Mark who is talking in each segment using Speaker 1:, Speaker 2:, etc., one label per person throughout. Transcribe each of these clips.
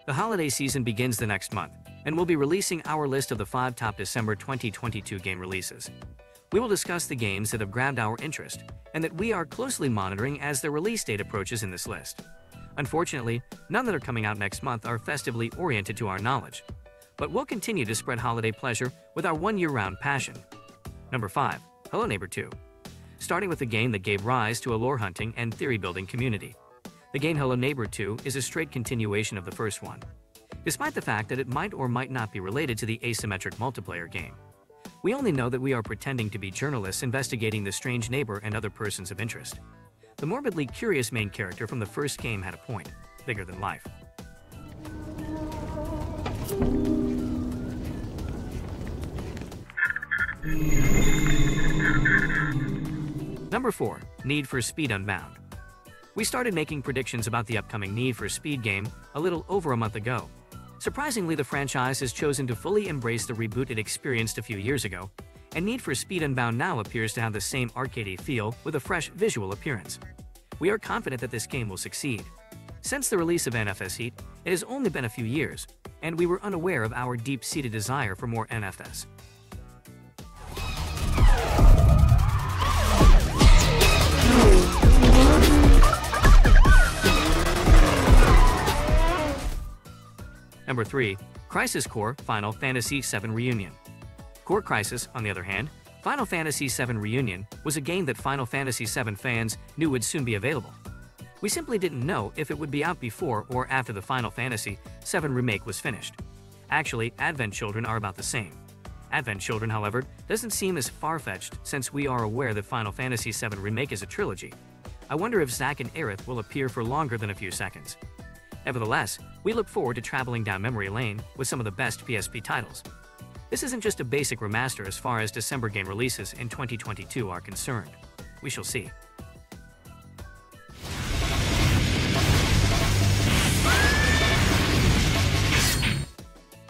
Speaker 1: The holiday season begins the next month, and we'll be releasing our list of the 5 top December 2022 game releases. We will discuss the games that have grabbed our interest, and that we are closely monitoring as their release date approaches in this list. Unfortunately, none that are coming out next month are festively oriented to our knowledge, but we'll continue to spread holiday pleasure with our one-year-round passion. Number 5. Hello Neighbor 2. Starting with a game that gave rise to a lore-hunting and theory-building community. The game Hello Neighbor 2 is a straight continuation of the first one, despite the fact that it might or might not be related to the asymmetric multiplayer game. We only know that we are pretending to be journalists investigating the strange neighbor and other persons of interest. The morbidly curious main character from the first game had a point, bigger than life. Number 4. Need for Speed Unbound. We started making predictions about the upcoming Need for Speed game a little over a month ago. Surprisingly, the franchise has chosen to fully embrace the reboot it experienced a few years ago, and Need for Speed Unbound now appears to have the same arcadey feel with a fresh visual appearance. We are confident that this game will succeed. Since the release of NFS Heat, it has only been a few years, and we were unaware of our deep-seated desire for more NFS. Number 3. Crisis Core Final Fantasy VII Reunion. Core Crisis, on the other hand, Final Fantasy VII Reunion was a game that Final Fantasy VII fans knew would soon be available. We simply didn't know if it would be out before or after the Final Fantasy VII Remake was finished. Actually, Advent Children are about the same. Advent Children, however, doesn't seem as far-fetched since we are aware that Final Fantasy VII Remake is a trilogy. I wonder if Zack and Aerith will appear for longer than a few seconds. Nevertheless, we look forward to traveling down memory lane with some of the best PSP titles. This isn't just a basic remaster as far as December game releases in 2022 are concerned. We shall see.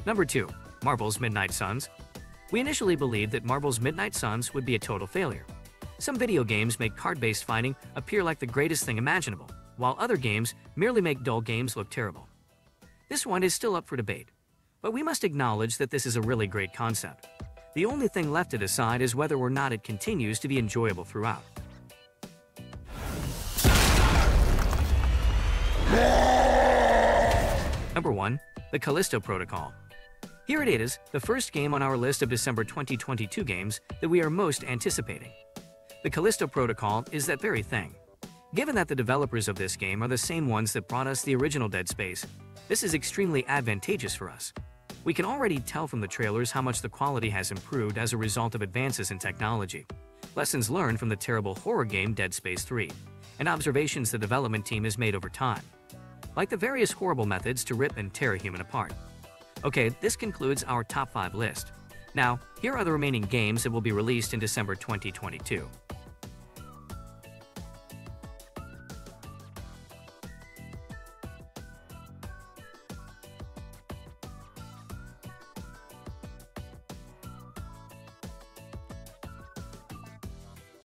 Speaker 1: Number 2. Marvel's Midnight Suns. We initially believed that Marvel's Midnight Suns would be a total failure. Some video games make card-based fighting appear like the greatest thing imaginable, while other games merely make dull games look terrible. This one is still up for debate, but we must acknowledge that this is a really great concept. The only thing left to decide is whether or not it continues to be enjoyable throughout. Number 1. The Callisto Protocol. Here it is, the first game on our list of December 2022 games that we are most anticipating. The Callisto Protocol is that very thing. Given that the developers of this game are the same ones that brought us the original Dead Space, this is extremely advantageous for us. We can already tell from the trailers how much the quality has improved as a result of advances in technology, lessons learned from the terrible horror game Dead Space 3, and observations the development team has made over time, like the various horrible methods to rip and tear a human apart. Okay, this concludes our top 5 list. Now, here are the remaining games that will be released in December 2022.